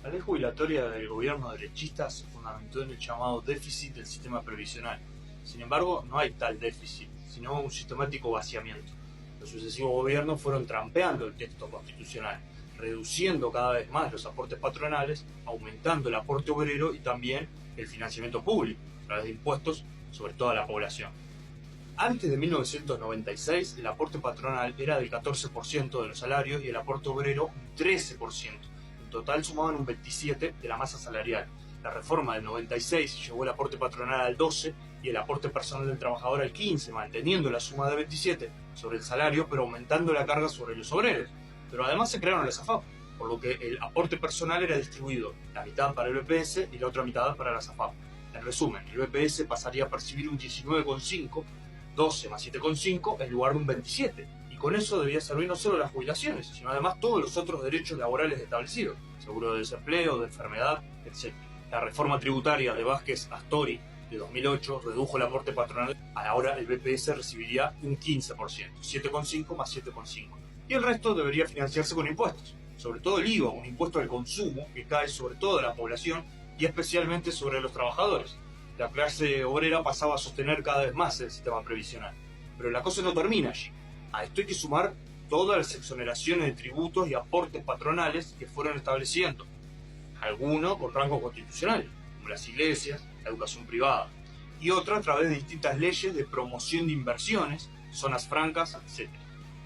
La ley jubilatoria del gobierno derechista se fundamentó en el llamado déficit del sistema previsional. Sin embargo, no hay tal déficit, sino un sistemático vaciamiento. Los sucesivos gobiernos fueron trampeando el texto constitucional, reduciendo cada vez más los aportes patronales, aumentando el aporte obrero y también el financiamiento público, a través de impuestos sobre toda la población. Antes de 1996, el aporte patronal era del 14% de los salarios y el aporte obrero un 13%. En total sumaban un 27% de la masa salarial. La reforma del 96 llevó el aporte patronal al 12% y el aporte personal del trabajador al 15%, manteniendo la suma de 27% sobre el salario, pero aumentando la carga sobre los obreros. Pero además se crearon las AFAP, por lo que el aporte personal era distribuido, la mitad para el BPS y la otra mitad para las AFAP. En resumen, el BPS pasaría a percibir un 19,5%, 12 más 7,5 en lugar de un 27, y con eso debía servir no solo las jubilaciones, sino además todos los otros derechos laborales establecidos, seguro de desempleo, de enfermedad, etc. La reforma tributaria de Vázquez Astori de 2008 redujo el aporte patronal, ahora el BPS recibiría un 15%, 7,5 más 7,5, y el resto debería financiarse con impuestos, sobre todo el IVA, un impuesto al consumo que cae sobre toda la población y especialmente sobre los trabajadores. La clase obrera pasaba a sostener cada vez más el sistema previsional. Pero la cosa no termina allí. A esto hay que sumar todas las exoneraciones de tributos y aportes patronales que fueron estableciendo, algunos con rango constitucional, como las iglesias, la educación privada, y otras a través de distintas leyes de promoción de inversiones, zonas francas, etc.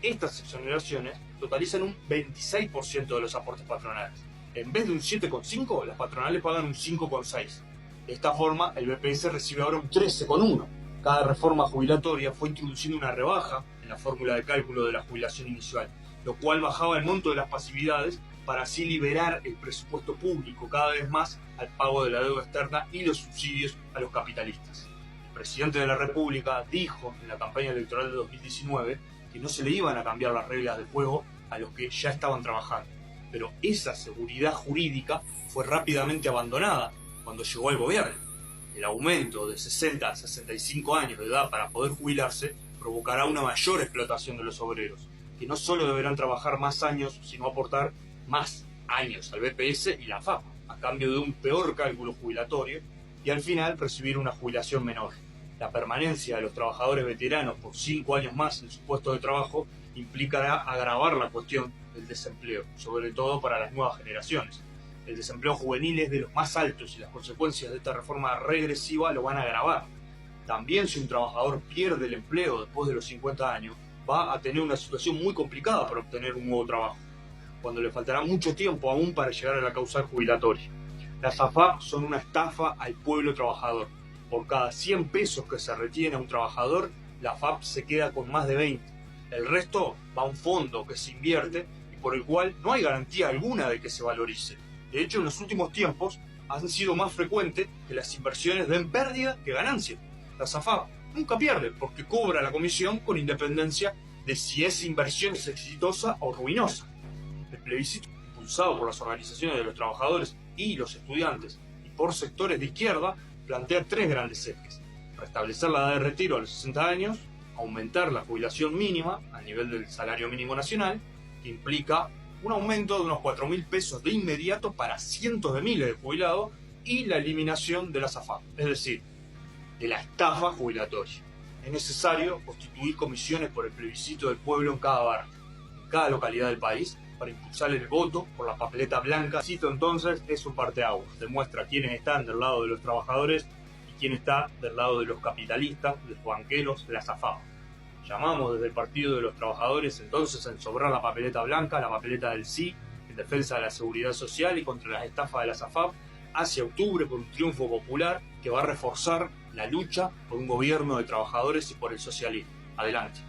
Estas exoneraciones totalizan un 26% de los aportes patronales. En vez de un 7,5, las patronales pagan un 5,6. De esta forma, el BPS recibe ahora un 13,1. Cada reforma jubilatoria fue introduciendo una rebaja en la fórmula de cálculo de la jubilación inicial, lo cual bajaba el monto de las pasividades para así liberar el presupuesto público cada vez más al pago de la deuda externa y los subsidios a los capitalistas. El presidente de la República dijo en la campaña electoral de 2019 que no se le iban a cambiar las reglas de juego a los que ya estaban trabajando, pero esa seguridad jurídica fue rápidamente abandonada cuando llegó al gobierno. El aumento de 60 a 65 años de edad para poder jubilarse provocará una mayor explotación de los obreros, que no solo deberán trabajar más años, sino aportar más años al BPS y la AFAP, a cambio de un peor cálculo jubilatorio, y al final recibir una jubilación menor. La permanencia de los trabajadores veteranos por 5 años más en su puesto de trabajo implicará agravar la cuestión del desempleo, sobre todo para las nuevas generaciones. El desempleo juvenil es de los más altos y las consecuencias de esta reforma regresiva lo van a agravar. También si un trabajador pierde el empleo después de los 50 años, va a tener una situación muy complicada para obtener un nuevo trabajo, cuando le faltará mucho tiempo aún para llegar a la causal jubilatoria. Las AFAP son una estafa al pueblo trabajador. Por cada 100 pesos que se retiene a un trabajador, la AFAP se queda con más de 20. El resto va a un fondo que se invierte y por el cual no hay garantía alguna de que se valorice. De hecho, en los últimos tiempos han sido más frecuentes que las inversiones den pérdida que ganancia. La AFAP nunca pierde porque cobra la comisión con independencia de si esa inversión es exitosa o ruinosa. El plebiscito, impulsado por las organizaciones de los trabajadores y los estudiantes y por sectores de izquierda, plantea 3 grandes ejes: restablecer la edad de retiro a los 60 años, aumentar la jubilación mínima al nivel del salario mínimo nacional, que implica un aumento de unos 4.000 pesos de inmediato para cientos de miles de jubilados, y la eliminación de las AFAP, es decir, de la estafa jubilatoria. Es necesario constituir comisiones por el plebiscito del pueblo en cada barrio, en cada localidad del país, para impulsar el voto por la papeleta blanca. El plebiscito entonces es un parteaguas, demuestra quiénes están del lado de los trabajadores y quién está del lado de los capitalistas, de los banqueros, de las AFAP. Llamamos desde el Partido de los Trabajadores entonces a ensobrar la papeleta blanca, la papeleta del sí, en defensa de la seguridad social y contra las estafas de las AFAP, hacia octubre por un triunfo popular que va a reforzar la lucha por un gobierno de trabajadores y por el socialismo. Adelante.